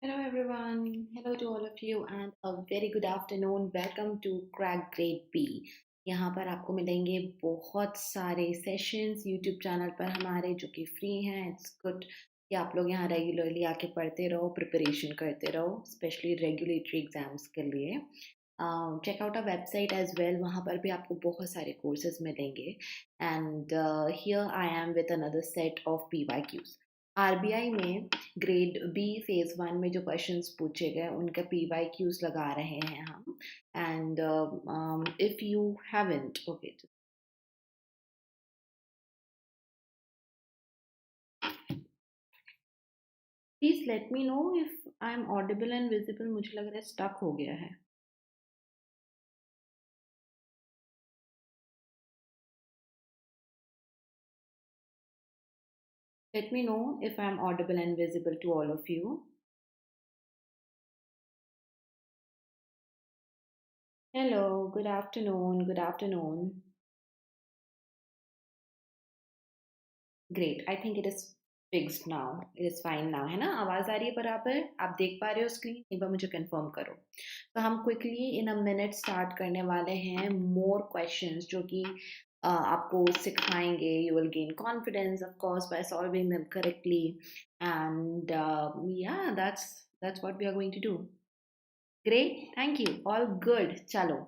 Hello everyone, hello to all of you and a very good afternoon. Welcome to Crack Grade B. यहाँ पर आपको मिलेंगे बहुत सारे सेशंस YouTube चैनल पर हमारे जो कि फ्री हैं. इट्स गुड कि आप लोग यहाँ रेगुलरली आके पढ़ते रहो, प्रिपरेशन करते रहो, स्पेशली रेगुलेटरी एग्जाम्स के लिए. Check out a website as well, वहाँ पर भी आपको बहुत सारे कोर्सेज मिलेंगे. And here I am with another set of PYQs. RBI में ग्रेड बी फेज 1 में जो क्वेश्चंस पूछे गए उनका PYQs लगा रहे हैं हम. And if you haven't, okay, please let me know if I am audible and visible. मुझे लग रहा है स्टक हो गया है. Let me know if I'm audible and visible to all of you. Hello, good afternoon, good afternoon. Great, I think it is fixed now. It is fine now, है ना? आवाज आ रही है बराबर? आप देख पा रहे हो स्क्रीन? एक बार मुझे कंफर्म करो. तो हम quickly in a minute start करने वाले हैं. मोर क्वेश्चंस जो कि आपको सिखाएंगे. You will gain confidence of course by solving them correctly. And या that's what we are going to do. Great, thank you. All good. चलो.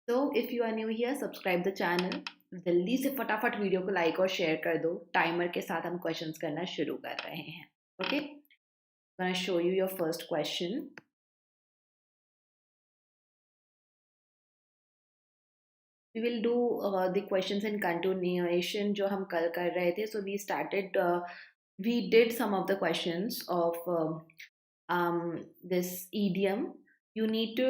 So if you are new here, subscribe the channel. जल्दी से फटाफट video को like और share कर दो. Timer के साथ हम क्वेश्चंस करना शुरू कर रहे हैं. Okay, gonna show you your first question. We will do the questions in continuation जो हम कल कर रहे थे. So we did some of the questions of this idiom. You need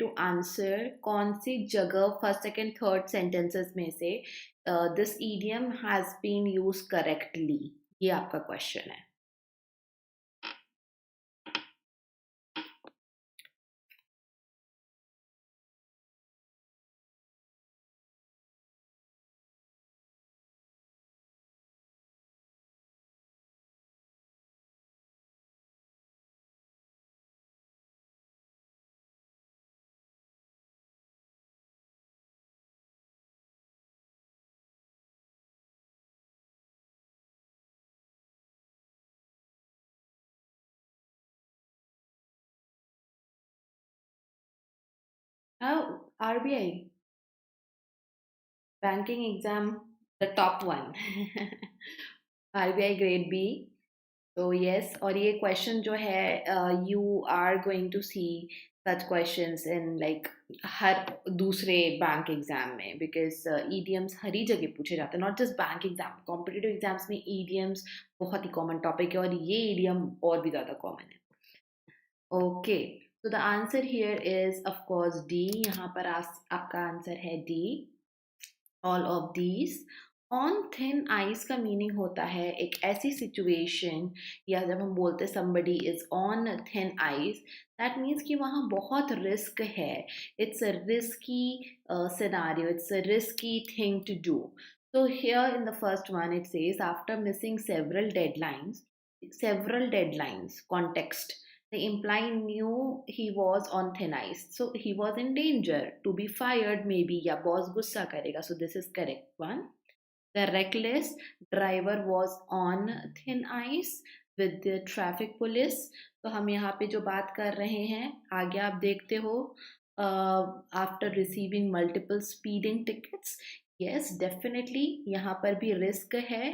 to answer कौन सी जगह फर्स्ट सेकेंड थर्ड सेंटेंसेस में से this idiom has been used correctly. ये आपका क्वेश्चन है. RBI banking exam, the top one. RBI Grade B. तो yes, और ये क्वेश्चन जो है you are going to see such questions in like हर दूसरे बैंक एग्जाम में. बिकॉज ईडीएम्स हर ही जगह पूछे जाते हैं, not just bank exam. Competitive exams में ईडीएम्स बहुत ही कॉमन टॉपिक है और ये ईडीएम और भी ज़्यादा कॉमन है. ओके, तो the answer here is of course D. यहाँ पर आपका आंसर है D, all of these. On thin ice का मीनिंग होता है एक ऐसी सिचुएशन, या जब हम बोलते हैं somebody is on thin ice, that means कि वहाँ बहुत रिस्क है. It's a risky scenario, it's a risky thing to do. So here in the first one it says after missing several deadlines, context, the employee knew he was on thin ice. So he was in danger to be fired maybe, या boss गुस्सा करेगा. So this is correct one. The reckless driver was on thin ice with the traffic police. तो हम यहाँ पे जो बात कर रहे हैं आगे आप देखते हो, after receiving multiple speeding tickets. Yes, definitely यहाँ पर भी रिस्क है.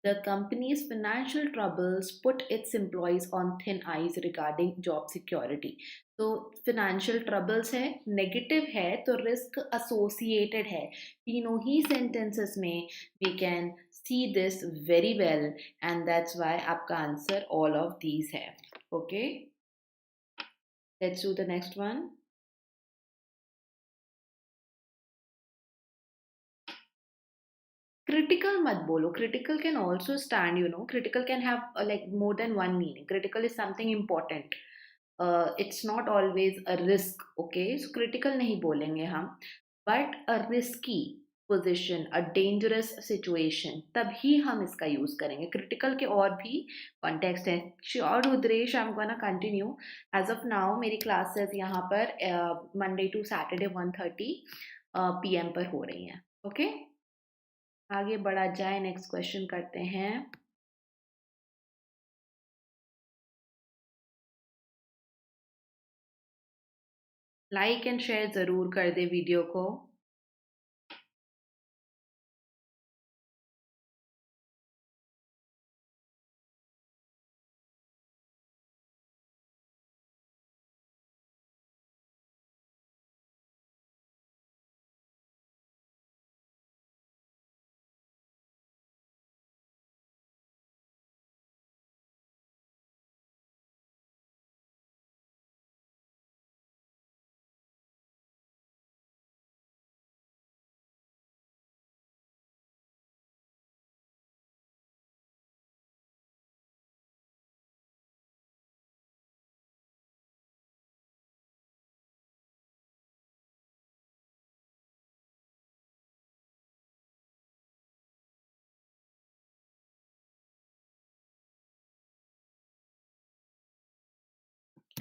The company's financial troubles put its employees on thin ice regarding job security. तो financial troubles है, negative है, तो risk associated है. तीनों ही sentences में we can see this very well, and that's why आपका answer all of these है. Okay, let's do the next one. Critical मत बोलो. Critical can also stand, critical can have like more than one meaning. Critical is something important. It's not always a risk. Okay, so critical नहीं बोलेंगे हम, but a risky. Position, a dangerous situation, तभी हम इसका use करेंगे. Critical के और भी कॉन्टेक्स्ट है. Sure Rudresh, I am gonna continue. As of now मेरी क्लासेस यहाँ पर मंडे टू सैटरडे 1:30 PM पर हो रही हैं. ओके, आगे बढ़ा जाए. नेक्स्ट क्वेश्चन करते हैं. लाइक एंड शेयर जरूर कर दे वीडियो को.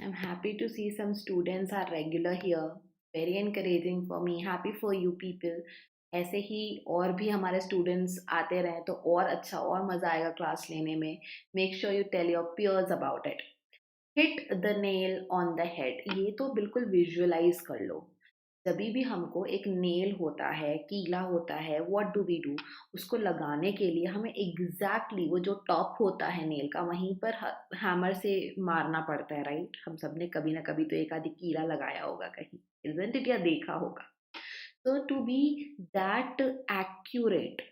I'm happy to see some students are regular here. Very encouraging for me. Happy for you people. ऐसे ही और भी हमारे स्टूडेंट्स आते रहें तो और अच्छा और मज़ा आएगा क्लास लेने में. Make sure you tell your peers about it. Hit the nail on the head, ये तो बिल्कुल विजुअलाइज कर लो. जब भी हमको एक नेल होता है, कीला होता है, व्हाट डू वी डू? उसको लगाने के लिए हमें एग्जैक्टली वो जो टॉप होता है नेल का, वहीं पर हैमर से मारना पड़ता है, राइट? हम सब ने कभी ना कभी तो एक आधी कीला लगाया होगा कहीं, इजंट इट, या देखा होगा. तो टू बी दैट एक्यूरेट,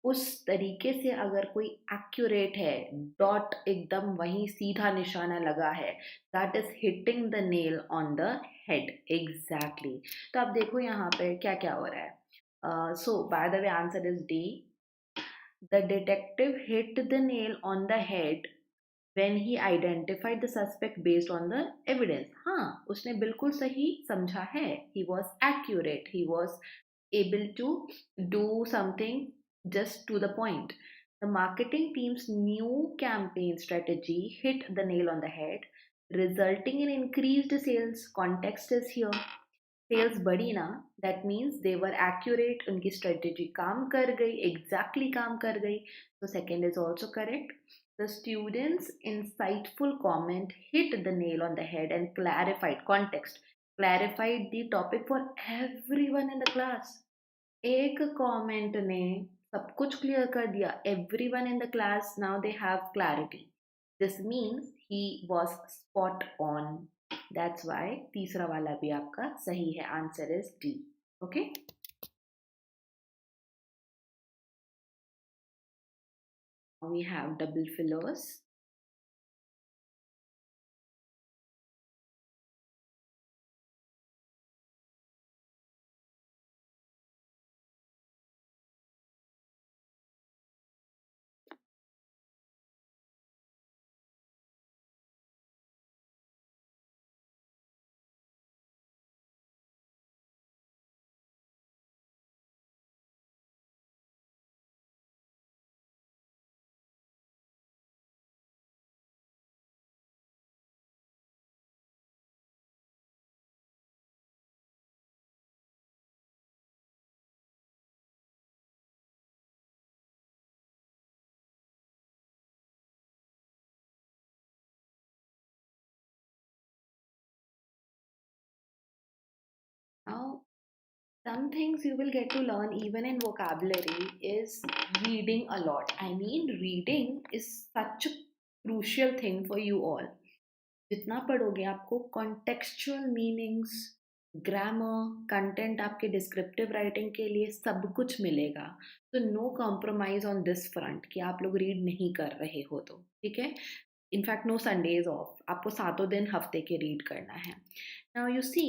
उस तरीके से अगर कोई एक्यूरेट है, डॉट एकदम वहीं सीधा निशाना लगा है, that is hitting the nail on the head. Exactly. तो आप देखो यहाँ पे क्या क्या हो रहा है. So by the way answer is D. The detective hit the nail on the head when he identified the suspect based on the evidence. हाँ, उसने बिल्कुल सही समझा है. He was accurate. He was able to do something just to the point. The marketing team's new campaign strategy hit the nail on the head, resulting in increased sales. Context is here. Sales बढ़ी ना, that means they were accurate. उनकी strategy काम कर गई, exactly काम कर गई. तो second is also correct. The students insightful comment hit the nail on the head and clarified context, clarified the topic for everyone in the class. एक comment ने सब कुछ क्लियर कर दिया. Everyone in the class now they have clarity. This means he was spot on. That's why तीसरा वाला भी आपका सही है. Answer is D. Okay, we have double fillers. Now, some things you will get to learn even in vocabulary is reading a lot. I mean, reading is such a crucial thing for you all. जितना पढ़ोगे आपको contextual meanings, grammar, content, आपके descriptive writing के लिए सब कुछ मिलेगा. तो no compromise on this front कि आप लोग रीड नहीं कर रहे हो तो ठीक है. इनफैक्ट नो संडेज ऑफ, आपको 7 दिन हफ्ते के रीड करना है. Now you see,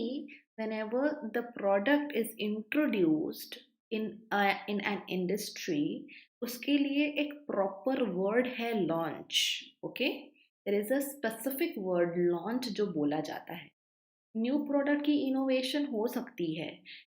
whenever the product is introduced in an industry, उसके लिए एक प्रॉपर वर्ड है launch. Okay, there is a specific word launch जो बोला जाता है. न्यू प्रोडक्ट की इनोवेशन हो सकती है,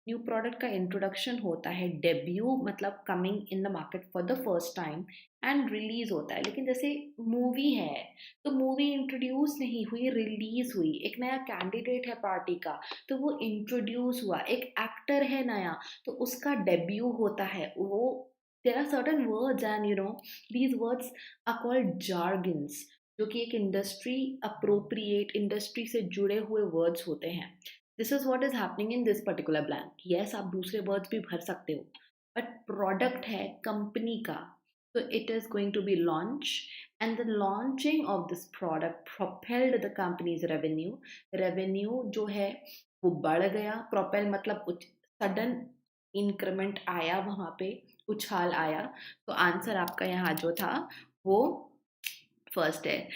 न्यू प्रोडक्ट का इंट्रोडक्शन होता है, डेब्यू मतलब coming in the market for the first time and release होता है। लेकिन जैसे मूवी है, तो मूवी इंट्रोड्यूस नहीं हुई, रिलीज हुई। एक नया कैंडिडेट है पार्टी का, तो वो इंट्रोड्यूस हुआ। एक एक्टर है नया, तो उसका डेब्यू होता है। वो there are certain words and these words are called jargons, जो कि एक इंडस्ट्री अप्रोप्रिएट, इंडस्ट्री से जुड़े हुए वर्ड्स होते हैं। This is what is happening in this particular blank. Yes, आप दूसरे वर्ड्स भी भर सकते हो, बट प्रोडक्ट है कंपनी का, तो it is going to be launch, and the launching of this product propelled the company's revenue. Revenue जो है वो बढ़ गया। प्रोपेल मतलब सडन इंक्रीमेंट आया, वहां पे उछाल आया। तो आंसर आपका यहाँ जो था वो फर्स्ट है।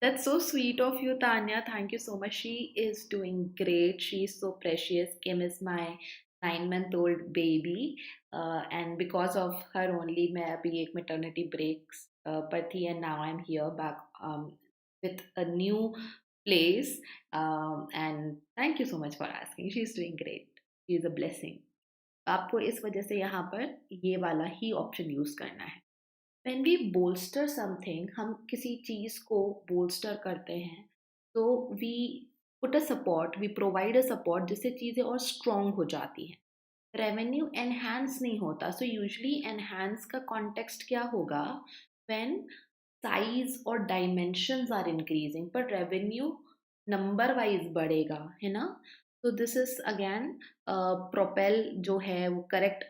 That's so sweet of you, Tanya. Thank you so much. She is doing great. She's so precious. Kim is my 9-month-old baby. And because of her only, मैं अभी एक maternity breaks पर थी, and now I'm here back with a new place. And thank you so much for asking. She's doing great. She is a blessing. आपको इस वजह से यहाँ पर ये वाला ही ऑप्शन यूज करना है। When we bolster something, हम किसी चीज को bolster करते हैं, तो we put a support, we provide a support जिससे चीजें और strong हो जाती हैं। रेवेन्यू एनहांस नहीं होता, सो यूजली एनहांस का कॉन्टेक्स्ट क्या होगा, व्हेन साइज और डायमेंशंस आर इंक्रीजिंग, पर रेवेन्यू नंबर वाइज बढ़ेगा, है ना। तो दिस इज अगेन प्रोपेल जो है वो करेक्ट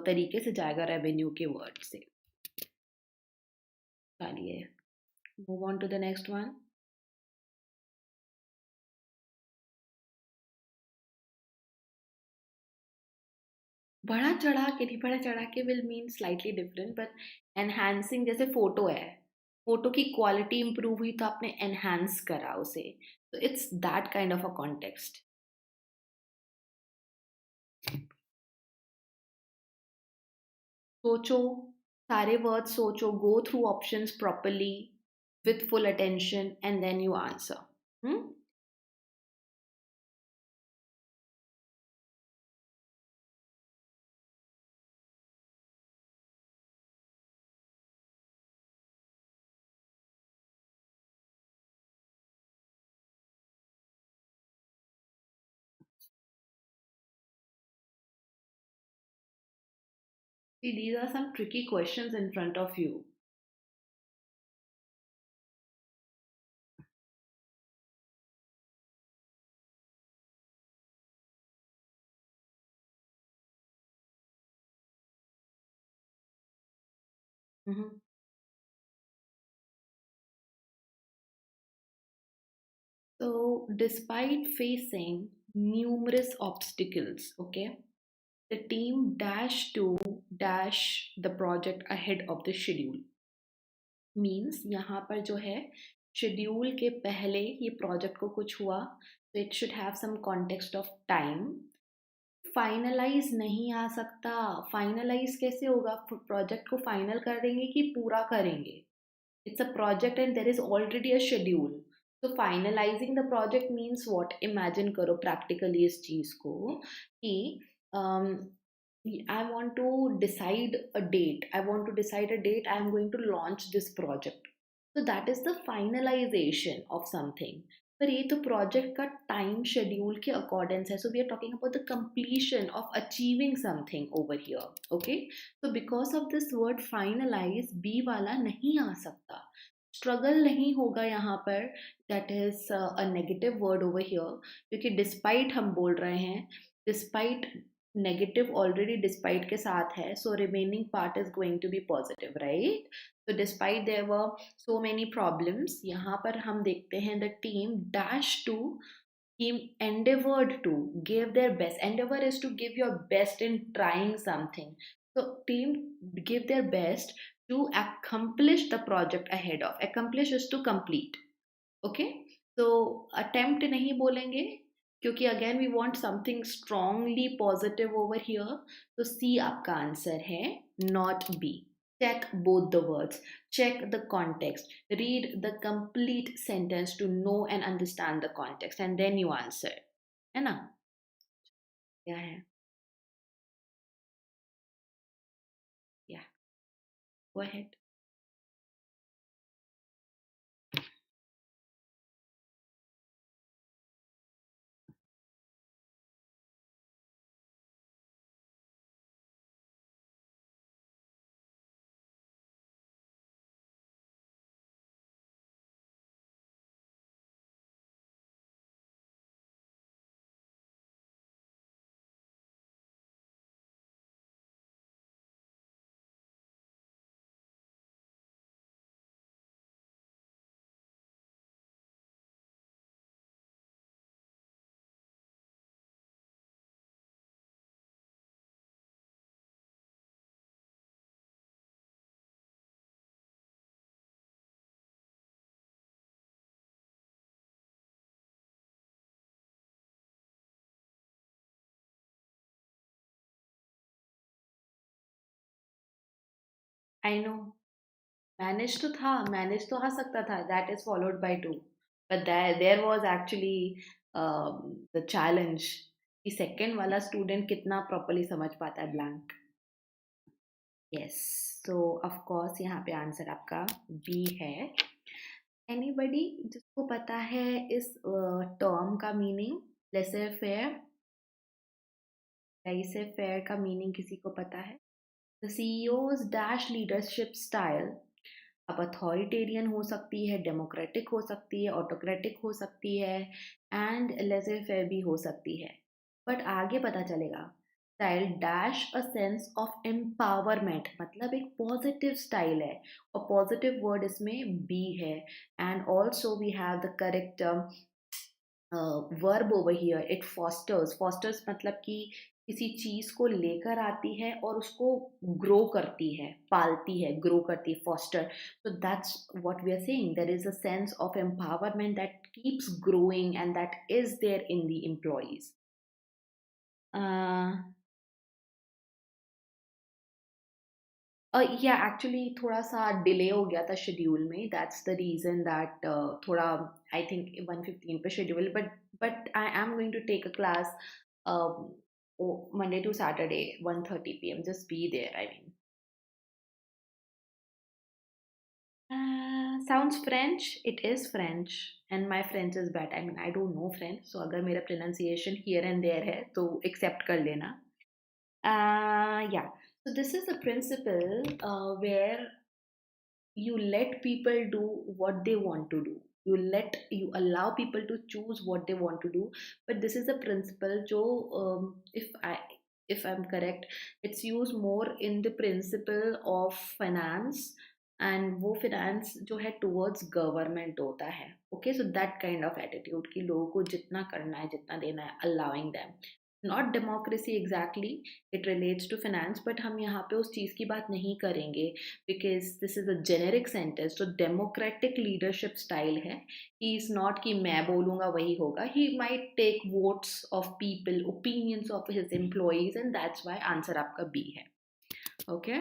तरीके से जाएगा रेवेन्यू के वर्ड से। चलिए move on to the next one. बड़ा चढ़ा के नहीं, बड़ा चढ़ा के will mean slightly different, but enhancing जैसे फोटो है, फोटो की क्वालिटी इंप्रूव हुई तो आपने एनहांस करा उसे, तो it's that kind of a context. सोचो, सारे वर्ड सोचो, go through options properly with full attention, and then you answer. Hmm? See, these are some tricky questions in front of you. Mhm. So, despite facing numerous obstacles, okay, the team dashed to dash the project ahead of the schedule. Means यहाँ पर जो है schedule के पहले ये project को कुछ हुआ, तो it should have some context of time. Finalize नहीं आ सकता, फाइनलाइज कैसे होगा, प्रोजेक्ट को फाइनल कर देंगे कि पूरा करेंगे, it's a project and there is already a schedule. तो finalizing the project means what, imagine करो प्रैक्टिकली इस चीज को कि I want to decide a date. I want to decide a date. I am going to launch this project. So that is the finalization of something. पर ये तो project का time schedule के अकॉर्डेंस है, so we are talking about the completion of achieving something over here. Okay, तो because of this word finalize b वाला नहीं आ सकता, स्ट्रगल नहीं होगा यहाँ पर, that is a negative word over here, क्योंकि डिस्पाइट हम बोल रहे हैं, डिस्पाइट नेगेटिव ऑलरेडी डिस्पाइट के साथ है, so remaining part is going to be positive, right. तो despite there were so many problems, यहाँ पर हम देखते हैं the team dash to, team endeavored to give their best. Endeavor is to give your best in trying something, so team give their best to accomplish the project ahead of, accomplish is to complete, okay, so attempt नहीं बोलेंगे, क्योंकि again we want something strongly positive over here, तो C आपका answer है, not B. Check both the words, check the context, read the complete sentence to know and understand the context, and then you answer. है ना? क्या है? Yeah, go ahead. I know. Manage to था, manage तो आ सकता था. That is followed by to. But there was actually the challenge कि second वाला student कितना properly समझ पाता है blank. Yes. So of course यहाँ पे आंसर आपका B है. Anybody जिसको पता है इस term का meaning? Laissez faire. Laissez faire का meaning किसी को पता है? The CEO's dash leadership style अब अथॉरिटेरियन हो सकती है, डेमोक्रेटिक हो सकती है, ऑटोक्रेटिक हो सकती है एंड लेज़े फेयर भी हो सकती है. बट आगे पता चलेगा style dash a sense of empowerment, मतलब एक पॉजिटिव स्टाइल है और पॉजिटिव वर्ड इसमें बी है. And also we have the correct verb over here, it fosters. Fosters मतलब कि किसी चीज को लेकर आती है और उसको ग्रो करती है, पालती है, ग्रो करती है, foster. So that's what we are saying, there is a sense of empowerment that keeps growing and that is there in the employees. या एक्चुअली थोड़ा सा डिले हो गया था शेड्यूल में, दैट्स द रीज़न दैट थोड़ा आई थिंक 1:15 पे schedule. But I am going to take a class Monday to Saturday 1:30 p.m. just be there, I mean. Sounds French. It is French and my French is bad. I mean I don't know French, so अगर मेरा pronunciation here and there है तो accept कर लेना. Yeah, so this is a principle where you let people do what they want to do. You allow people to choose what they want to do. But this is a principle jo if I'm correct, it's used more in the principle of finance. And वो finance जो है towards government होता है. Okay, so that kind of attitude कि लोगों को जितना करना है जितना देना है, allowing them. Not democracy exactly, it relates to finance, but हम यहाँ पे उस चीज़ की बात नहीं करेंगे because this is a generic sentence. तो डेमोक्रेटिक लीडरशिप स्टाइल है. ही इज नॉट कि मैं बोलूँगा वही होगा. He might take votes of people, opinions of his employees, and that's why answer आपका बी है. ओके.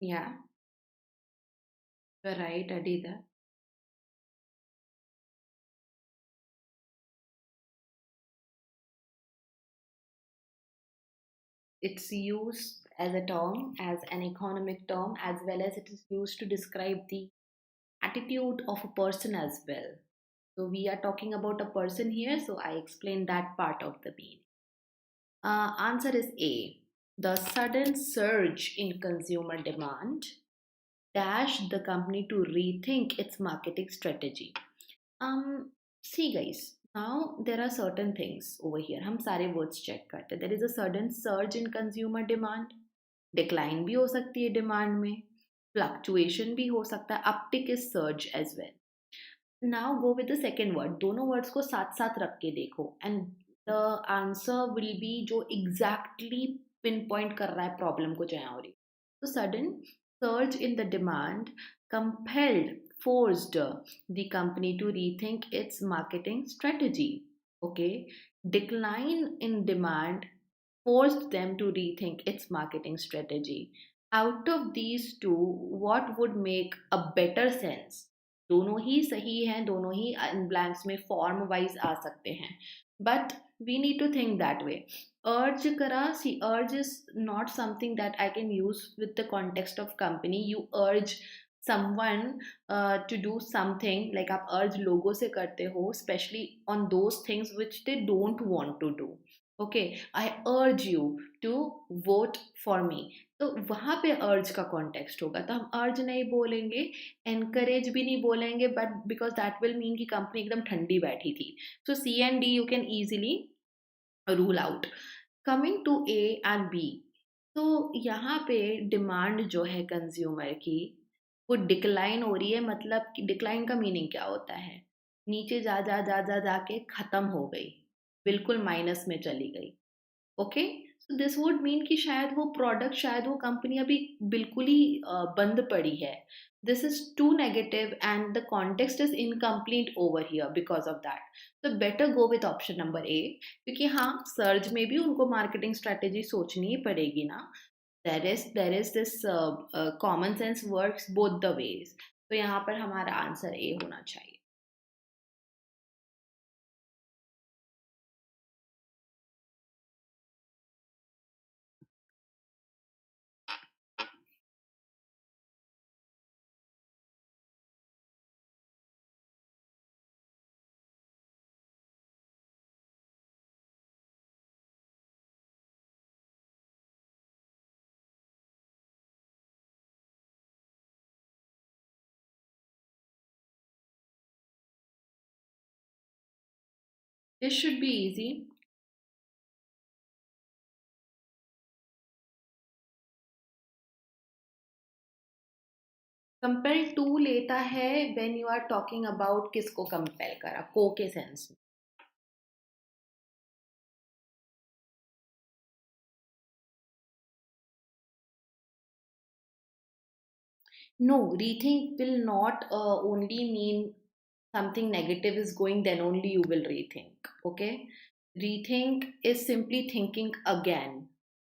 या राइट अडीदा. It's used as a term, as an economic term, as well as it is used to describe the attitude of a person as well. So we are talking about a person here, so I explained that part of the meaning. Answer is A. the sudden surge in consumer demand dashed the company to rethink its marketing strategy. See guys, now there are certain things over here. हम सारे words check करते हैं. There is a sudden surge in consumer demand. Decline भी हो सकती है demand में. Fluctuation भी हो सकता है. Uptick is surge as well. Now go with the second word. दोनों words को साथ साथ रख के देखो. And the answer will be जो exactly pinpoint कर रहा है problem को जो यहाँ हो रही. So sudden surge in the demand forced the company to rethink its marketing strategy. Okay, decline in demand forced them to rethink its marketing strategy. Out of these two, what would make a better sense? दोनों ही सही हैं, दोनों ही इन blanks में form wise आ सकते हैं, but we need to think that way. Urge kara, see, urge is not something that I can use with the context of company. You urge someone to do something, like आप urge लोगों से करते हो, especially on those things which they don't want to do. Okay, I urge you to vote for me. तो वहाँ पे अर्ज का कॉन्टेक्स्ट होगा, तो हम अर्ज नहीं बोलेंगे, एनकरेज भी नहीं बोलेंगे, but because that will mean कि कंपनी एकदम ठंडी बैठी थी. So c and d you can easily rule out. Coming to a and b, तो यहाँ पे डिमांड जो है कंज्यूमर की वो डिक्लाइन हो रही है. मतलब कि डिक्लाइन का मीनिंग क्या होता है? नीचे जा जा जा जा जाके खत्म हो गई, बिल्कुल माइनस में चली गई. Okay, so this would mean कि शायद वो प्रोडक्ट, शायद वो कंपनी अभी बिल्कुल ही बंद पड़ी है. This is too negative and the context is incomplete over here because of that. तो better go with option number a, क्योंकि हाँ, सर्ज में भी उनको मार्केटिंग स्ट्रेटेजी सोचनी ही पड़ेगी ना. There is this common sense works both the ways. तो यहाँ पर हमारा आंसर ए होना चाहिए. This should be easy. Compel to लेता है when you are talking about किसको कंपेल करा, को के सेंस में. No, rethink will not only mean something negative is going, then only you will rethink. Okay, rethink is simply thinking again.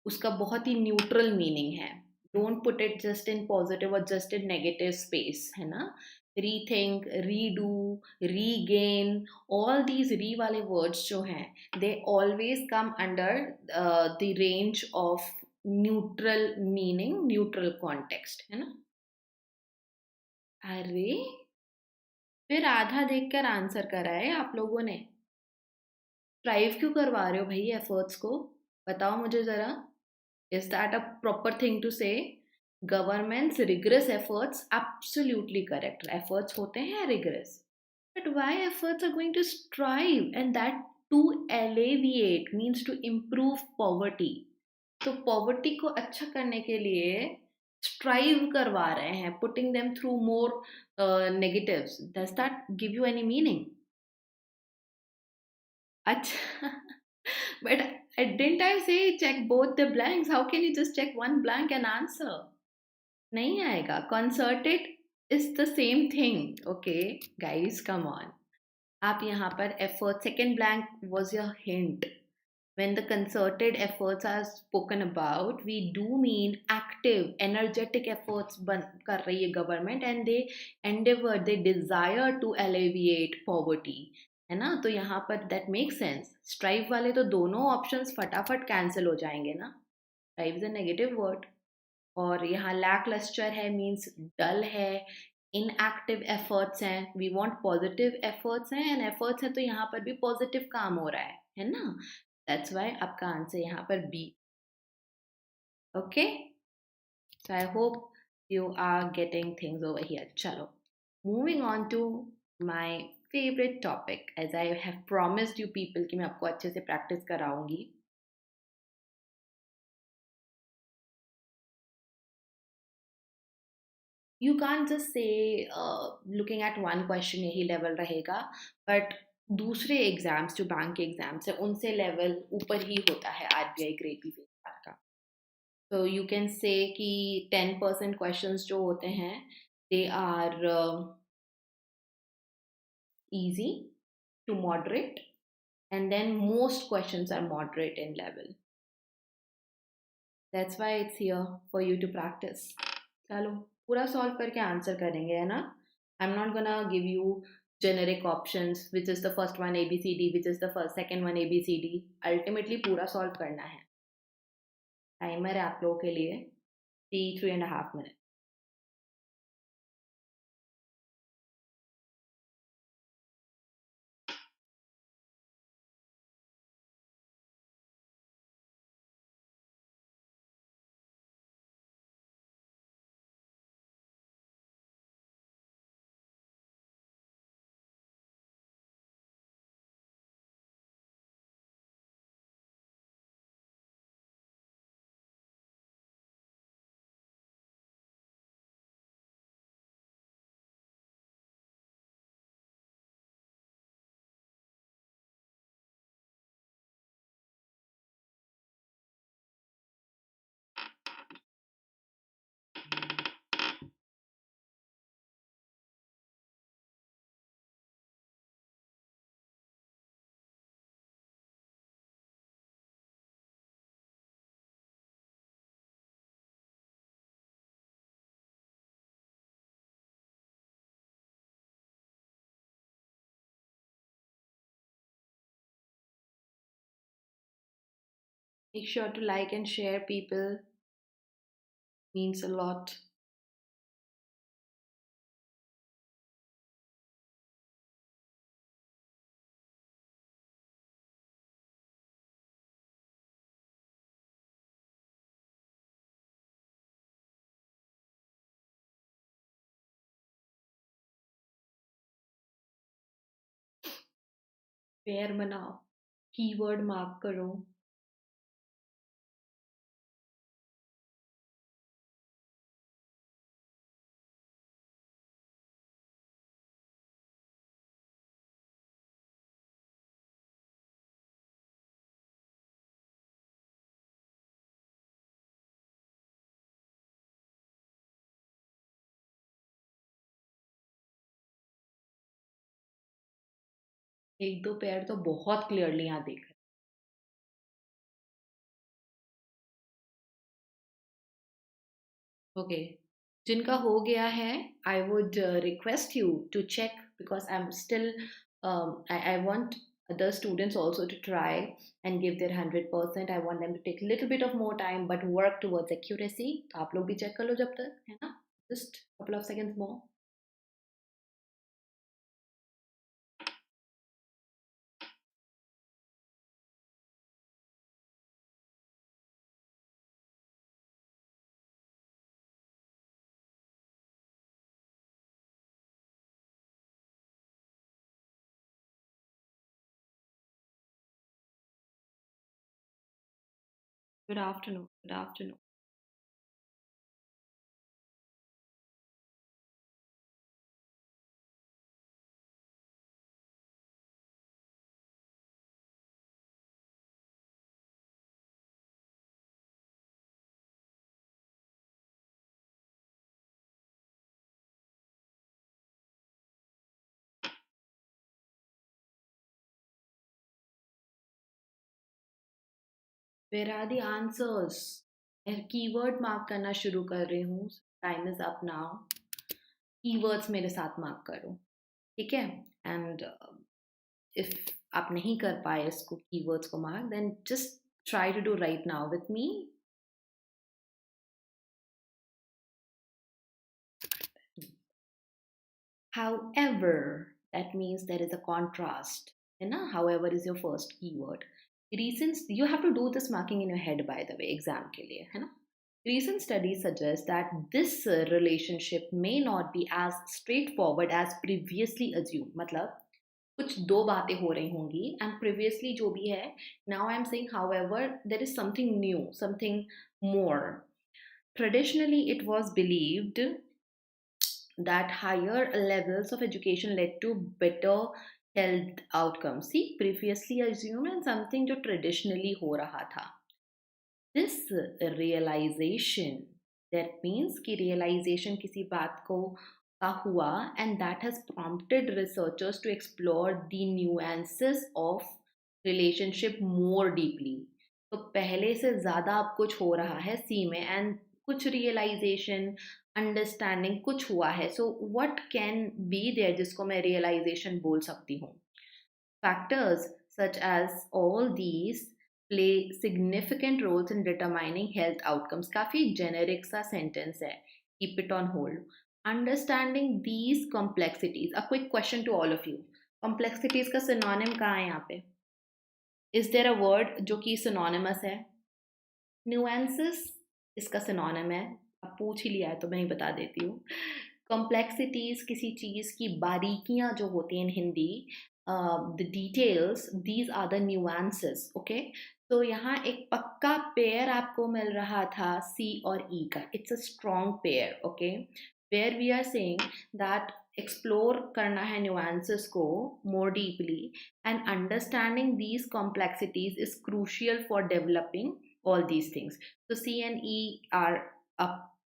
उसका बहुत ही neutral meaning है. Don't put it just in positive और just in negative space, है ना. Rethink, redo, regain, all these री वाले words जो हैं, they always come under the range of neutral meaning, neutral context, है ना. अरे फिर आधा देखकर आंसर करा है आप लोगों ने. स्ट्राइव क्यों करवा रहे हो भाई एफर्ट्स को? बताओ मुझे जरा. Is that a proper thing to say? Government's rigorous efforts, absolutely correct. Efforts होते हैं rigorous. But why efforts are going to strive? And that to alleviate means to improve poverty. तो poverty को अच्छा करने के लिए strive करवा रहे हैं, putting them through more negatives. Does that give you any meaning? अच्छा. But didn't I say check both the blanks? How can you just check one blank and answer? नहीं आएगा. Concerted is the same thing. Okay, guys, come on. आप यहाँ पर effort, second blank was your hint. When the concerted efforts are spoken about, we do mean active, energetic efforts कर रही है government, and they endeavor, they desire to alleviate poverty. है ना. तो यहाँ पर दैट मेक सेंस. स्ट्राइव वाले तो दोनों ऑप्शंस फटाफट कैंसिल हो जाएंगे ना. Strive is a negative word. और यहाँ लैक लस्टर है मीन्स डल है, इनएक्टिव एफर्ट्स हैं. वी वांट पॉजिटिव एफर्ट्स हैं, एंड एफर्ट्स हैं तो यहाँ पर भी पॉजिटिव काम हो रहा है ना. दैट्स व्हाई आपका आंसर यहाँ पर B. Okay, so I hope you are getting things over here. Chalo, moving on to my favorite topic, as I have promised you people कि मैं आपको अच्छे से practice कराऊंगी. You can't just say looking at one question यही level रहेगा, but दूसरे exams जो bank के एग्जाम्स है उनसे लेवल ऊपर ही होता है आरबीआई ग्रेड बी का. तो यू कैन से कि 10% क्वेश्चंस जो होते हैं they are easy to moderate, and then most questions are moderate in level. That's why it's here for you to practice. चलो पूरा सॉल्व करके आंसर करेंगे, है ना? I'm not gonna give you generic options, which is the first one ABCD, which is the first second one ABCD. Ultimately पूरा solve करना है. Timer है आप लोगों के लिए 3.5 minutes. Make sure to like and share, people. Means a lot. Pair बनाओ, keyword mark करो. एक दो पेयर तो बहुत क्लियरली यहाँ देख रहे. ओके, जिनका हो गया है I would request you to check, because I am still I want other students also to try and give their 100%. I want them to take a little bit of more time but work towards accuracy. तो आप लोग भी check कर लो जब तक, है ना? Just couple of seconds more. Good afternoon. Good afternoon. Where are the answers? मैं कीवर्ड मार्क करना शुरू कर रही हूँ. Time is up now. Keywords मेरे साथ मार्क करो, ठीक है? एंड इफ आप नहीं कर पाए इसको कीवर्ड्स को mark, then just try to do right now with me. However, that means there is a contrast, है ना? However is your first keyword. Reasons, you have to do this marking in your head by the way, exam के लिए, है ना? Recent studies suggest that this relationship may not be as straightforward as previously assumed. मतलब कुछ दो बातें हो रही होंगी and previously जो भी है, now I am saying however there is something new, something more. Traditionally it was believed that higher levels of education led to better health outcomes. See, previously assumed and something जो traditionally हो रहा था. This realization, that means कि realization किसी बात को का हुआ and that has prompted researchers to explore the nuances of relationship more deeply. तो पहले से ज़्यादा अब कुछ हो रहा है सी में and कुछ realization, understanding कुछ हुआ है. So what can be there जिसको मैं realization बोल सकती हूँ? Factors such as all these play significant roles in determining health outcomes. काफी generic सा sentence है. Keep it on hold. Understanding these complexities. A quick question to all of you. Complexities का synonym कहाँ है यहाँ पे? Is there a word जो कि synonymous है? Nuances इसका synonym है. अब पूछ ही लिया है तो मैं ही बता देती हूँ. Complexities किसी चीज़ की बारीकियाँ जो होती हैं in Hindi, the details, these are the nuances, okay? तो यहाँ एक पक्का पेयर आपको मिल रहा था C और E का. It's a strong pair, okay? Where we are saying that explore करना है nuances को more deeply and understanding these complexities is crucial for developing all these things. So C and E are a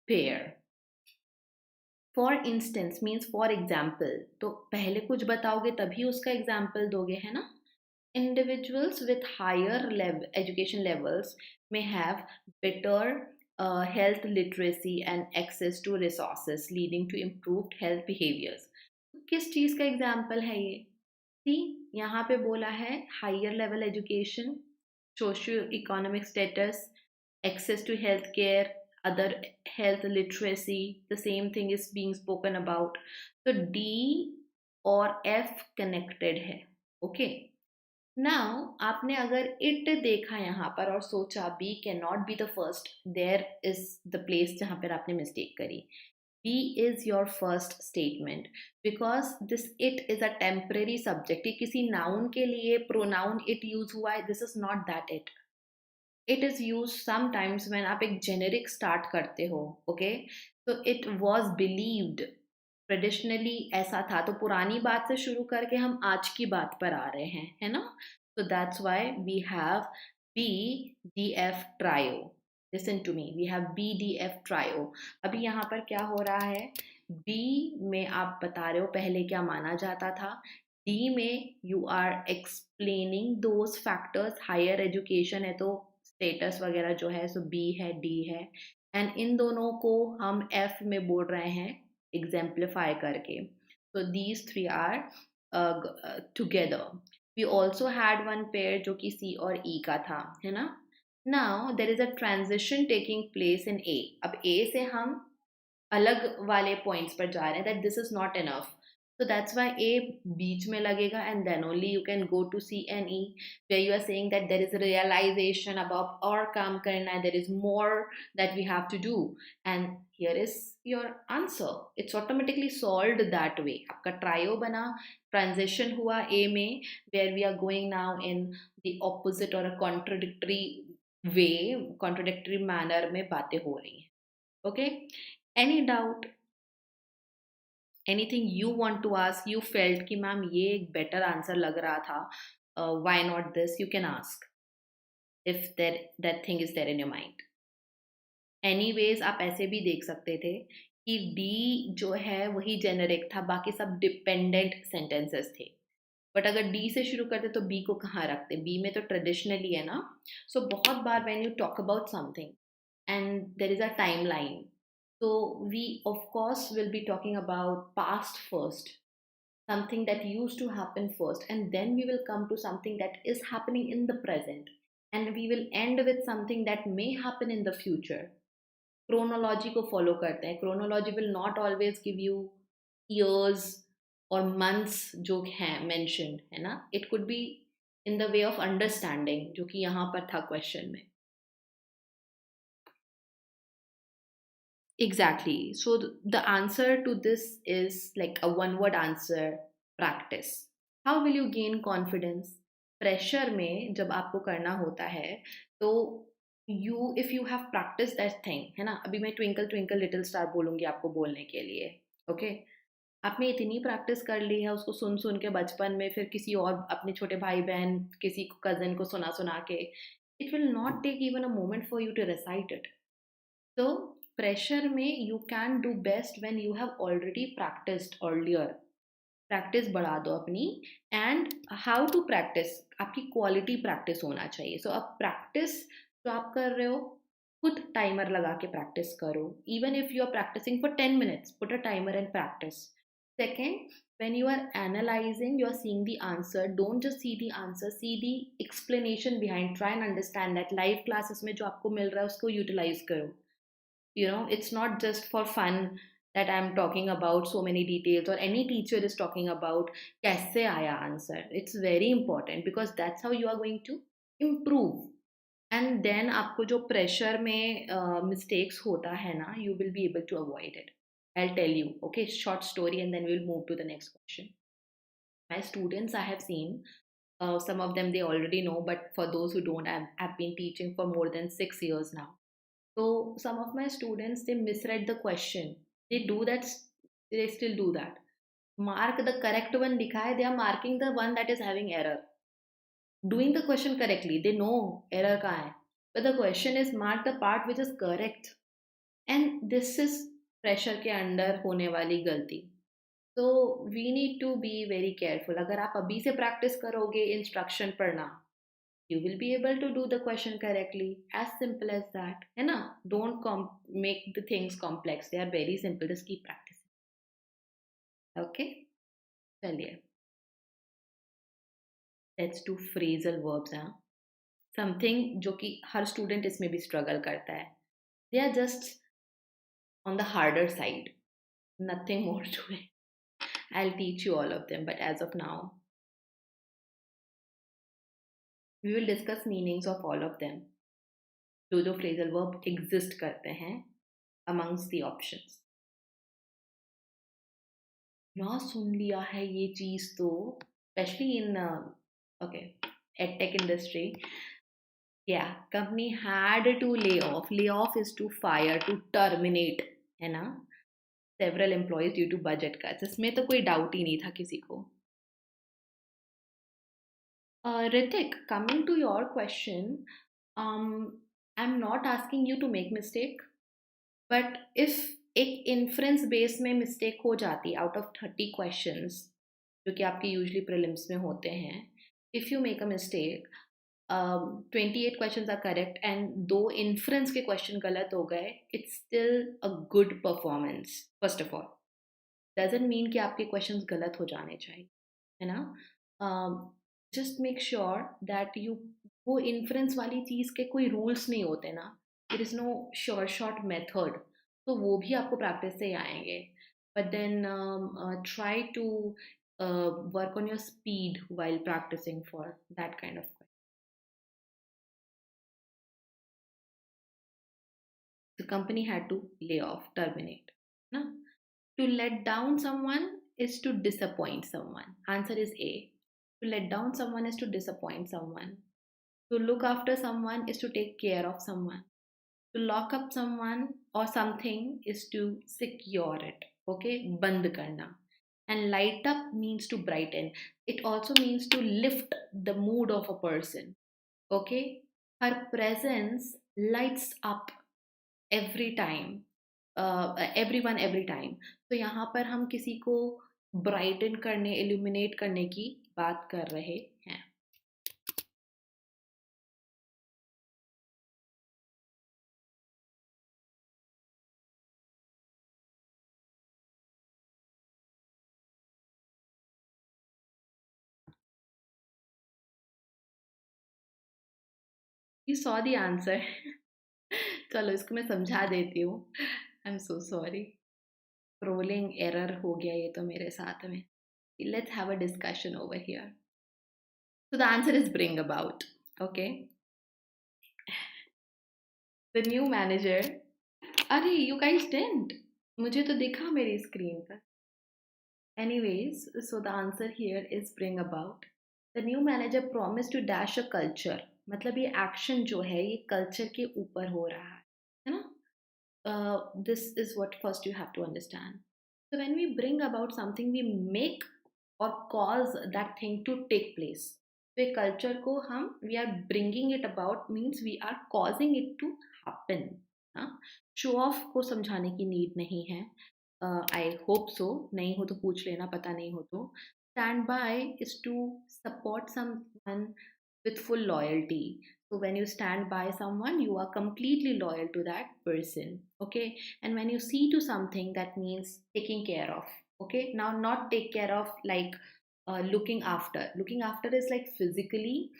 pair. For instance means for example. तो पहले कुछ बताओगे तभी उसका example दोगे, है ना? Individuals with higher education levels may have better health literacy and access to resources leading to improved health behaviors. किस चीज़ का example है ये? See, यहाँ पे बोला है higher level education, socio-economic status, access to health care, other health literacy, the same thing is being spoken about. So D और F connected है. Okay. Now, आपने अगर it देखा यहाँ पर और सोचा B cannot be the first, there is the place जहाँ पर आपने mistake करी. B is your first statement because this it is a temporary subject. ये किसी noun के लिए pronoun it use हुआ है. This is not that it. It is used sometimes when आप एक generic start करते हो. Okay, so it was believed. Traditionally ऐसा था तो पुरानी बात से शुरू करके हम आज की बात पर आ रहे हैं, है ना? So that's why we have BDF trio. Listen to me, we have BDF trio. अभी यहाँ पर क्या हो रहा है? B में आप बता रहे हो पहले क्या माना जाता था. D में you are explaining those factors. Higher education है तो status वगैरह जो है so B है, D है. And इन दोनों को हम F में बोल रहे हैं exemplify करके. So these three are together. We also had one pair जो कि C और E का था, है ना? Now there is a transition taking place in A. अब A से हम अलग वाले points पर जा रहे हैं that this is not enough. So that's why A बीच में लगेगा and then only you can go to C and E where you are saying that there is a realization about और काम करना है, there is more that we have to do and here is your answer. It's automatically solved that way. आपका trio बना, transition हुआ A में where we are going now in the opposite or a contradictory way, contradictory manner में बातें हो रही हैं. Okay? Any doubt? Anything you want to ask? You felt कि मैम ये एक better answer लग रहा था. Why not this? You can ask if that thing is there in your mind. Anyways आप ऐसे भी देख सकते थे कि D जो है वही जेनरिक था, बाकी सब डिपेंडेंट सेंटेंसेस थे. बट अगर D से शुरू करते तो B को कहाँ रखते? B में तो ट्रेडिशनली है ना. सो बहुत बार when you talk about something and there is a timeline, so we of course will be talking about past first, something that used to happen first, and then we will come to something that is happening in the present, and we will end with something that may happen in the future. Chronology को follow करते हैं. Chronology will not always give you years or months जो हैं mentioned, है ना? It could be in the way of understanding जो कि यहाँ पर था question में. Exactly. So the answer to this is like a one word answer: practice. How will you gain confidence? Pressure में जब आपको करना होता है तो you if you have practice that thing, है ना, अभी मैं ट्विंकल ट्विंकल लिटिल स्टार बोलूंगी आपको बोलने के लिए, ओके? आपने इतनी प्रैक्टिस कर ली है उसको सुन सुन के बचपन में, फिर किसी और अपने छोटे भाई बहन किसी कजन को सुना सुना के, it will not take even a moment for you to recite it. तो प्रेशर में you can do best when you have already practised earlier. Practice बढ़ा दो अपनी. एंड हाउ टू प्रैक्टिस, आपकी क्वालिटी प्रैक्टिस होना चाहिए. सो अब प्रैक्टिस जो आप कर रहे हो, खुद टाइमर लगा के प्रैक्टिस करो. Even if you are practising for 10 minutes, put a timer and practise. Second, when you are analyzing, you are seeing the answer, don't just see the answer, see the explanation behind. Try and understand that. Live classes में जो आपको मिल रहा है उसको utilize करो. It's not just for fun that I'm talking about so many details, or any teacher is talking about kaise aaya answer. It's very important because that's how you are going to improve. And then आपको जो pressure में mistakes होता है ना, you will be able to avoid it. I'll tell you. Okay, short story and then we'll move to the next question. My students, I have seen, some of them they already know, but for those who don't, I've been teaching for more than 6 years now. So some of my students, they misread the question. They do that. They still do that. Mark the correct one. Likha hai, they are marking the one that is having error. Doing the question correctly. They know error kahan hai. But the question is mark the part which is correct. And this is pressure के under होने वाली गलती. So we need to be very careful. अगर आप अभी से practice करोगे instruction पढ़ना, you will be able to do the question correctly. As simple as that, है ना? Don't make the things complex. They are very simple. Just keep practicing. Okay, चलिए, let's do phrasal verbs. हाँ, something जो कि हर student इसमें भी struggle करता है. They are just on the harder side. Nothing more to it. I'll teach you all of them, but as of now, we will discuss meanings of all of them. जो phrasal verb exist करते हैं amongst the options. ना सुन लिया है ये चीज तो, especially in okay, edtech industry. Yeah, company had to lay off. Lay off is to fire, to terminate, है ना, several employees due to budget cuts. इसमें तो कोई doubt ही नहीं था किसी को. Ritik, coming to your question, I'm not asking you to make mistake, but if एक inference base में mistake हो जाती out of 30 questions जो कि आपके यूजली प्रीलिम्स में होते हैं, if you make a mistake, 28 questions are correct and 2 inference के क्वेश्चन गलत हो गए, it's still a good performance. First of all, doesn't mean कि आपके क्वेश्चंस गलत हो जाने चाहिए, है ना? Just make sure that you, वो इन्फ्रेंस वाली चीज़ के कोई रूल्स नहीं होते ना, there is no sure short method, तो वो भी आपको प्रैक्टिस से ही आएंगे. But then try to work on your speed while practicing for that kind of question. The company had to lay off, terminate. No? To let down someone is to disappoint someone. Answer is A. To let down someone is to disappoint someone. To look after someone is to take care of someone. To lock up someone or something is to secure it. Okay, band karna. And light up means to brighten. It also means to lift the mood of a person. Okay, her presence lights up every time, everyone every time. तो यहाँ पर हम किसी को Brighton करने, illuminate करने की बात कर रहे हैं. You saw the answer. चलो इसको मैं समझा देती हूँ. I'm so sorry. Scrolling error हो गया ये तो मेरे साथ में. Let's have a discussion over here. So the answer is bring about. Okay. The new manager अरे you guys didn't. मुझे तो दिखा मेरी स्क्रीन पर. Anyways, so the answer here is bring about. The new manager promised to dash a culture. मतलब ये action जो है ये culture के ऊपर हो रहा है ना? This is what first you have to understand. So when we bring about something, we make or cause that thing to take place. तो ये culture को हम we are bringing it about means we are causing it to happen. हाँ? Show off को समझाने की need नहीं है. I hope so. नहीं हो तो पूछ लेना, पता नहीं हो तो. Stand by is to support someone with full loyalty. So when you stand by someone, you are completely loyal to that person. Okay. And when you see to something, that means taking care of. Okay. Now, not take care of like looking after. Looking after is like physically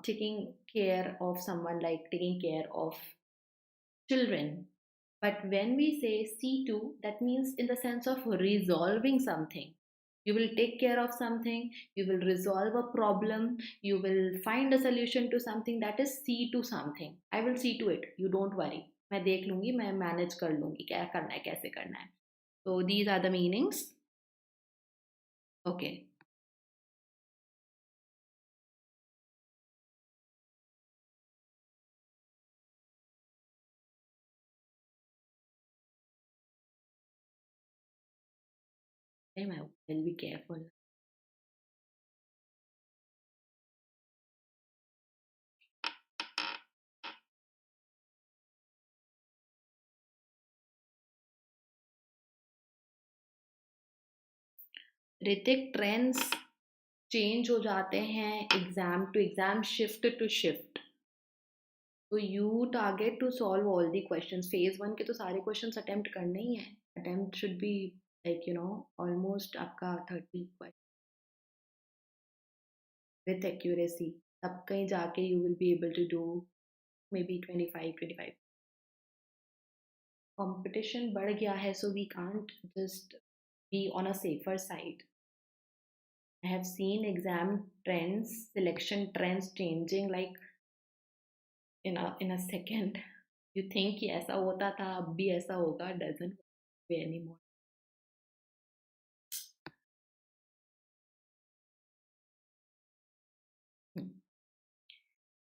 taking care of someone, like taking care of children. But when we say see to, that means in the sense of resolving something. You will take care of something, you will resolve a problem, you will find a solution to something, that is see to something. I will see to it, you don't worry. मैं देख लूंगी, मैं manage कर लूंगी, क्या करना है, कैसे करना है. So these are the meanings. Okay. I will be careful. Hrithik, trends change हो जाते हैं exam to exam, shift to shift. तो you target to solve all the questions. Phase 1 के तो सारे क्वेश्चंस अटेम्प्ट करने ही है. Attempt should be like almost आपका 30 विथ एक्यूरेसी. तब कहीं जाके you will be able to do maybe 25. Competition बढ़ गया है, so we can't just be on a safer side. I have seen exam trends, selection trends changing like in a second. You think कि ऐसा होता था, अब भी ऐसा होगा, doesn't be anymore.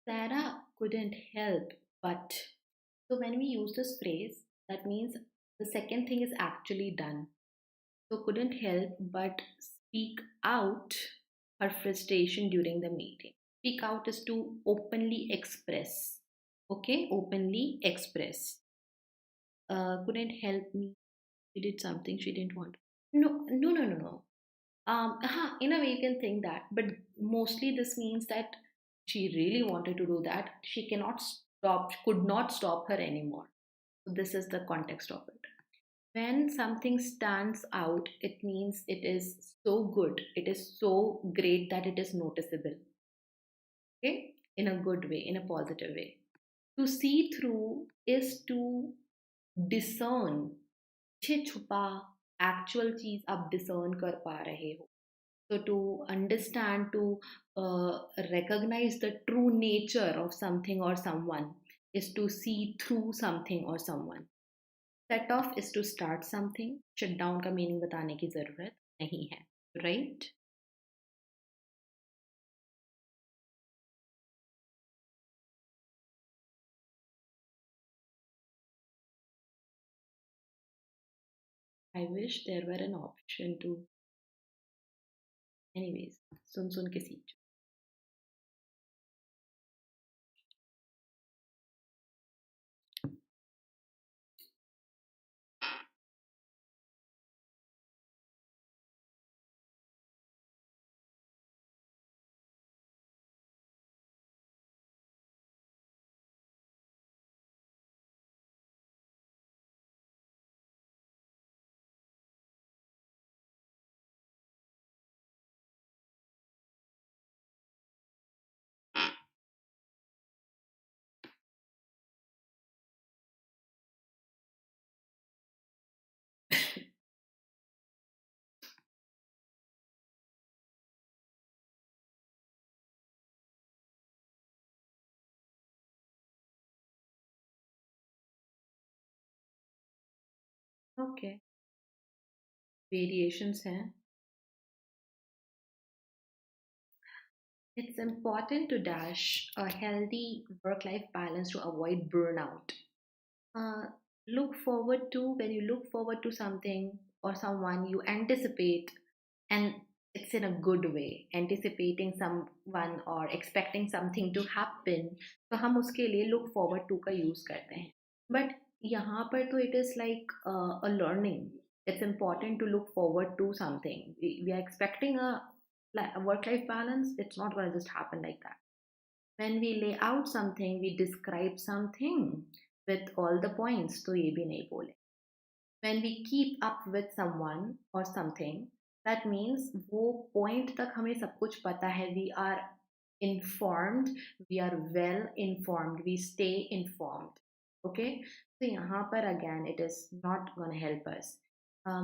Sarah couldn't help but. So when we use this phrase, that means the second thing is actually done. So couldn't help but speak out her frustration during the meeting. Speak out is to openly express. Okay, openly express. Couldn't help me. She did something she didn't want. No. In a way, you can think that, but mostly this means that she really wanted to do that. She could not stop her anymore. So this is the context of it. When something stands out, it means it is so good, it is so great that it is noticeable. Okay, in a good way, in a positive way. To see through is to discern. पीछे छुपा actual चीज आप discern कर पा रहे हो. So to understand, to recognize the true nature of something or someone is to see through something or someone. Set off is to start something. Shut down का meaning बताने की जरूरत नहीं है, right? I wish there were an option to. Anyways, सुन के सीख. Okay, variations हैं. It's important to dash a healthy work-life balance to avoid burnout. Uh, look forward to when you look forward to something or someone, you anticipate, and it's in a good way. Anticipating someone or expecting something to happen, तो हम उसके लिए look forward to का use करते हैं. But यहाँ पर तो it is like a learning. It's important to look forward to something. We are expecting a work-life balance. It's not going to just happen like that. When we lay out something, we describe something with all the points. तो ये भी नहीं बोले. When we keep up with someone or something, that means वो point तक हमें सब कुछ पता है. We are informed, we are well informed, we stay informed. Okay, so यहाँ पर again it is not gonna help us.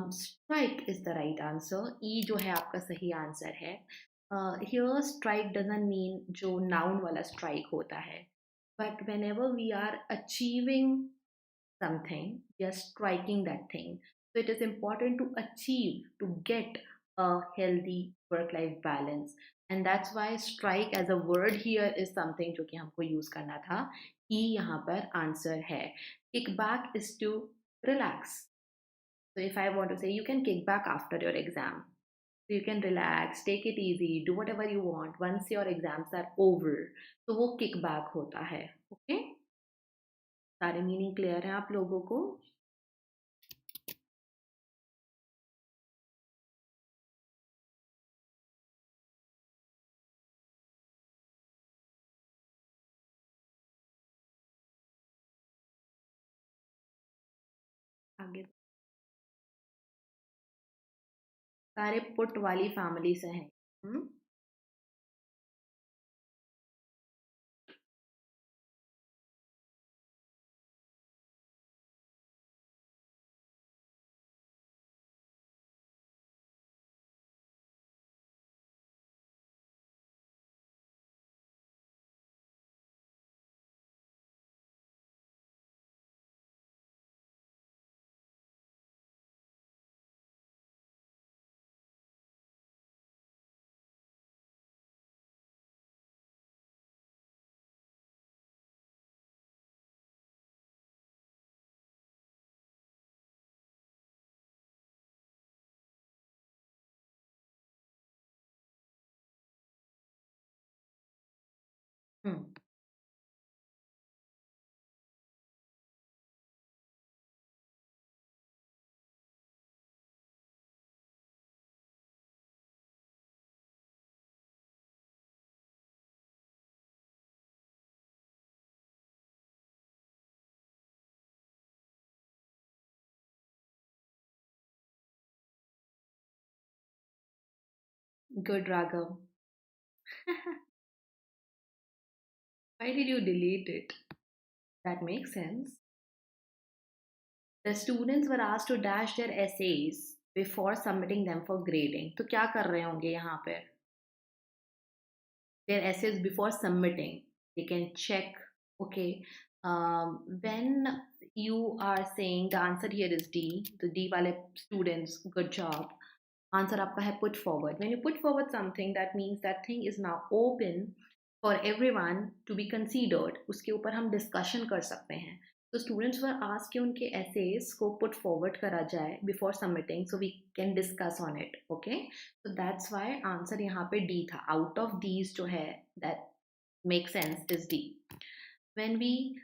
Strike is the right answer. E जो है आपका सही आंसर है. Here strike doesn't mean जो noun वाला strike होता है, but whenever we are achieving something, we are striking that thing. So it is important to achieve, to get a healthy work-life balance. And that's why strike as a word here is something जो कि हमको use करना था. E यहाँ पर answer है. Kick back is to relax. So if I want to say, you can kick back after your exam. So you can relax, take it easy, do whatever you want once your exams are over. तो वो kick back होता है. Okay? सारे meaning clear है आप लोगों को? आगे सारे पुट वाली फैमिली से हैं. Good, Raghav. Why did you delete it? That makes sense. The students were asked to dash their essays before submitting them for grading. तो क्या कर रहे होंगे यहाँ पे? Their essays before submitting. They can check. Okay. When you are saying the answer here is D, the D वाले students, good job. Answer आपका है put forward. When you put forward something, that means that thing is now open for everyone to be considered. उसके ऊपर हम discussion कर सकते हैं. So students were asked कि उनके essays को put forward करा जाए before submitting, so we can discuss on it. Okay, so that's why answer यहाँ पे D था. Out of these जो है that makes sense is D. When we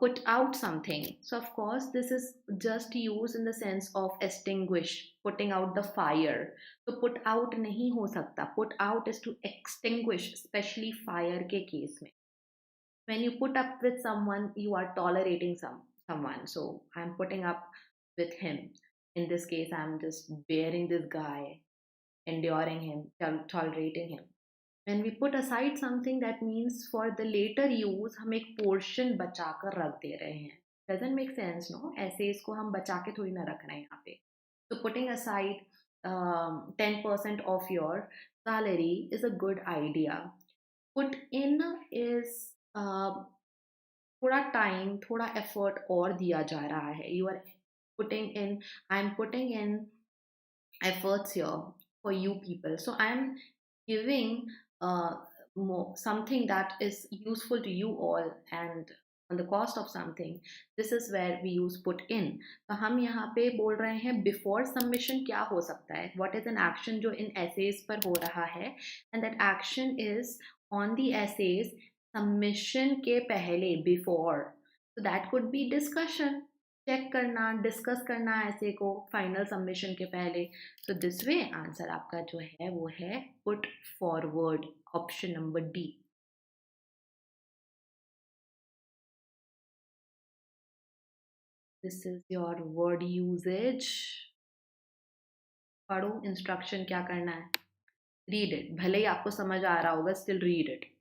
put out something, so of course this is just used in the sense of extinguish, putting out the fire. So put out नहीं हो सकता. Put out is to extinguish, especially fire के case में. When you put up with someone, you are tolerating someone. So I'm putting up with him. In this case, I'm just bearing this guy, enduring him, tolerating him. When we put aside something, that means for the later use हम एक portion बचा कर रख दे रहे हैं. Doesn't make sense, no? ऐसे इसको हम बचा के थोड़ी ना रख रहे हैं यहाँ पे. So putting aside 10% of your salary is a good idea. Put in is थोड़ा टाइम, थोड़ा एफर्ट और दिया जा रहा है. You are I'm putting in efforts here for you people. So I'm giving something that is useful to you all, and on the cost of something. This is where we use put in. तो हम यहाँ पे बोल रहे हैं before submission क्या हो सकता है, what is an action जो इन essays पर हो रहा है, and that action is on the essays submission के पहले, before. So that could be discussion, check करना, डिस्कस करना ऐसे को फाइनल सबमिशन के पहले. सो दिस वे आंसर आपका जो है वो है put forward, option number D. This is your word usage. पढ़ो इंस्ट्रक्शन क्या करना है, रीड इट. भले ही आपको समझ आ रहा होगा, still read it.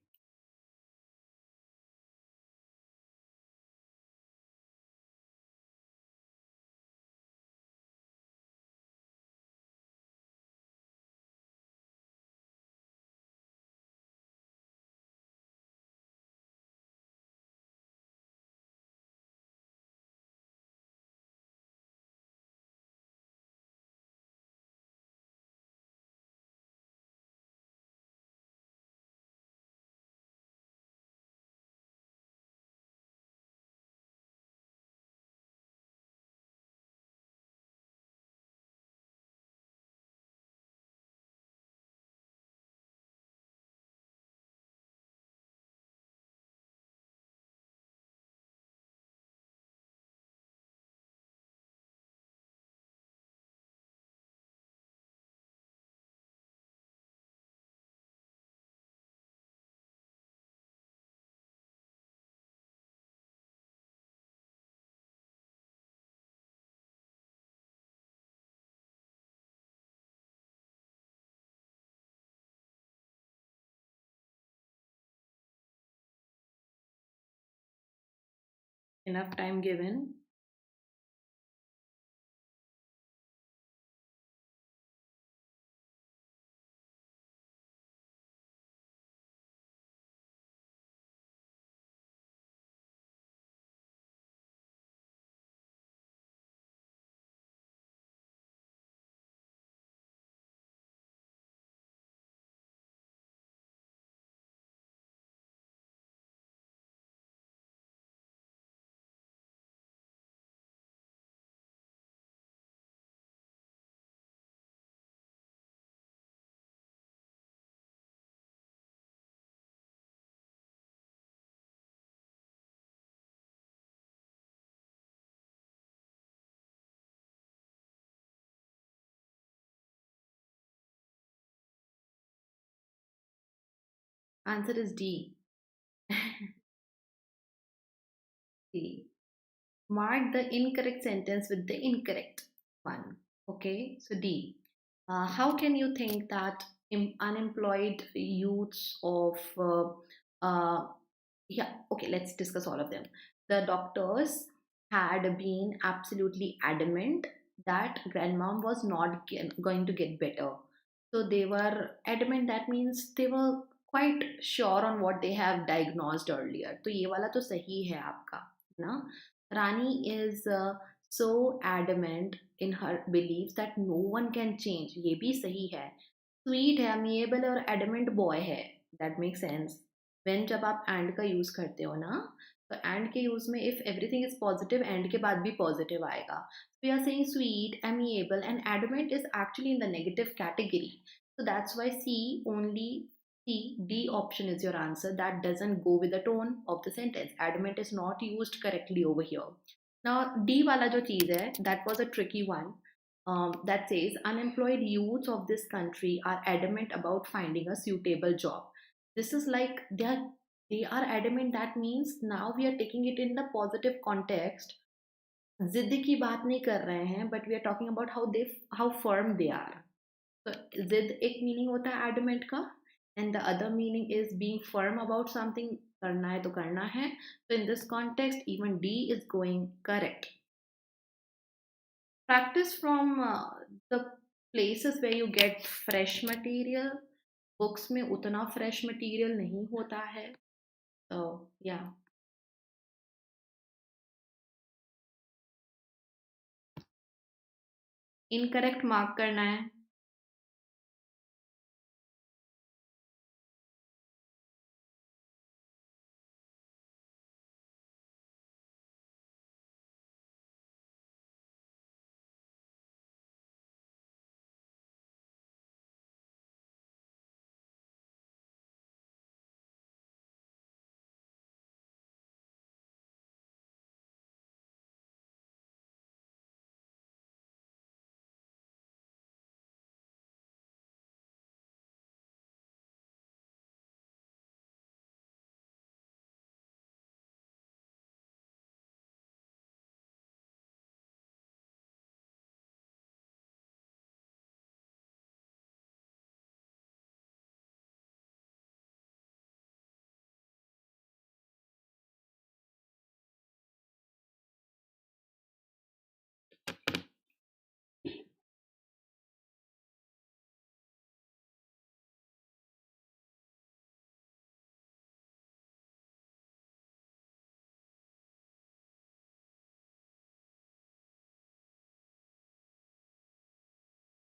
Enough time given. Answer is D. D. Mark the incorrect sentence with the incorrect one. Okay, so D. How can you think that unemployed youths of yeah, okay, let's discuss all of them. The doctors had been absolutely adamant that grandmom was not going to get better. So they were adamant, that means they were quite sure on what they have diagnosed earlier. तो ये वाला तो सही है आपका ना. Rani is so adamant in her beliefs that no one can change. ये भी सही है. Sweet है, amiable और adamant boy है. That makes sense. When जब आप and का use करते हो ना, तो and के use में if everything is positive, and के बाद भी positive आएगा. We are saying sweet, amiable, and adamant is actually in the negative category. So that's why C, only C, D option is your answer. That doesn't go with the tone of the sentence. Adamant is not used correctly over here. Now D वाला जो चीज है, that was a tricky one. That says unemployed youths of this country are adamant about finding a suitable job. This is like they are adamant. That means now we are taking it in the positive context. जिद की बात नहीं कर रहे हैं, but we are talking about how firm they are. So जिद एक meaning होता है adamant का, and the other meaning is being firm about something. करना है तो करना है. So in this context, even D is going correct. Practice from the places where you get fresh material. Books में उतना fresh material नहीं होता है. So yeah. इनकरेक्ट मार्क करना है.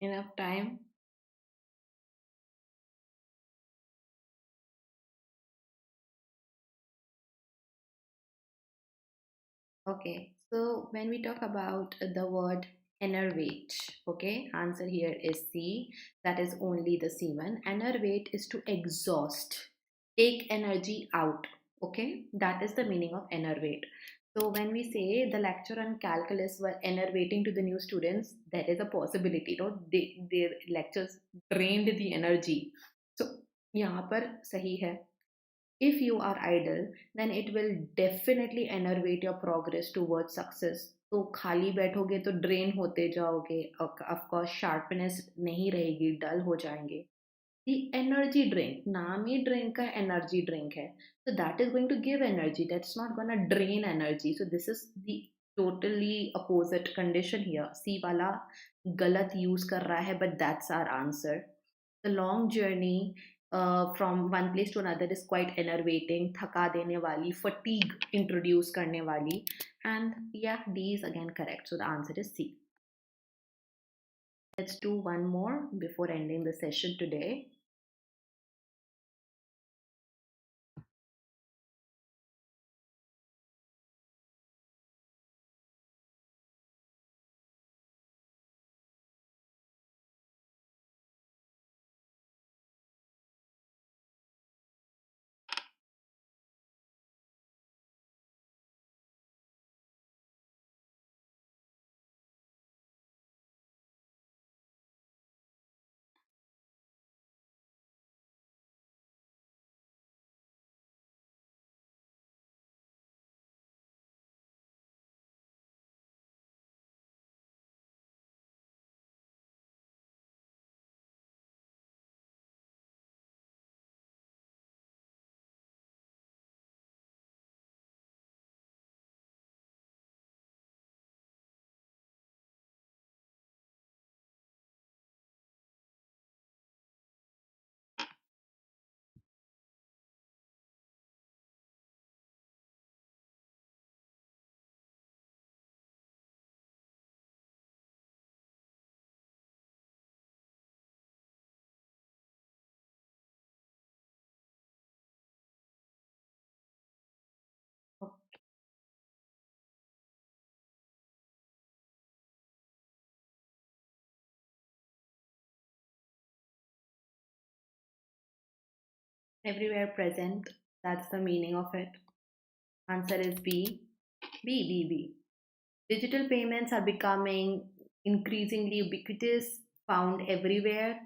Enough time. Okay, so when we talk about the word enervate, okay, answer here is C. That is only the C1. Enervate is to exhaust, take energy out. Okay, that is the meaning of enervate. So when we say the lecture on calculus were enervating to the new students, that is a possibility. No, their lectures drained the energy. So यहाँ पर सही है. If you are idle, then it will definitely enervate your progress towards success. तो खाली बैठोगे तो drain होते जाओगे, of course sharpness नहीं रहेगी, डल हो जाएंगे. The energy drink, नाम ही ड्रिंक का एनर्जी ड्रिंक है, so that is going to give energy, that's not gonna drain energy. So this is the totally opposite condition here. C वाला गलत यूज कर रहा है, but that's our answer. The long journey from one place to another is quite enervating, थका देने वाली, fatigue introduce करने वाली, and yeah, D is again correct. So the answer is C. Let's do one more before ending the session today. Everywhere present, that's the meaning of it. Answer is B. B. Digital payments are becoming increasingly ubiquitous, found everywhere.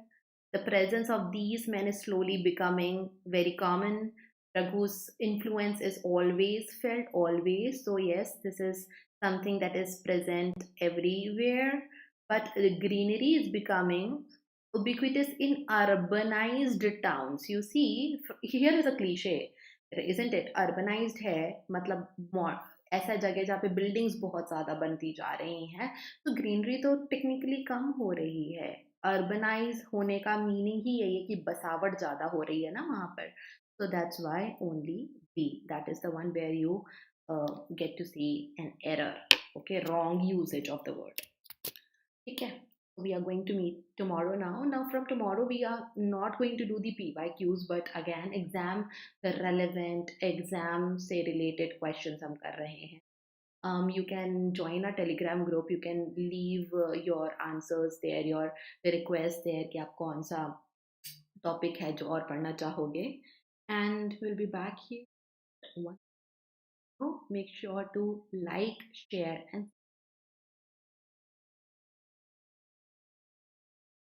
The presence of these men is slowly becoming very common. Raghu's influence is always felt, always. So, yes, this is something that is present everywhere. But the greenery is becoming ubiquitous in urbanized towns. You see, here is a cliche, isn't it? Urbanized है मतलब more ऐसा जगह जहाँ पे buildings बहुत ज़्यादा बनती जा रही हैं, तो ग्रीनरी तो टेक्निकली कम हो रही है. अर्बनाइज होने का मीनिंग ही यही है कि बसावट ज़्यादा हो रही है ना वहाँ पर. So that's why only B. That is the one where you get to see an error. Okay, wrong usage of the word. ठीक है. We are going to meet tomorrow now. Now, from tomorrow, we are not going to do the PYQs, but again, exam the relevant exam से related questions हम कर रहे हैं. You can join a Telegram group. You can leave your answers there, your request there कि आप कौन सा topic है जो और पढ़ना चाहोगे. And we'll be back here. Make sure to like, share, and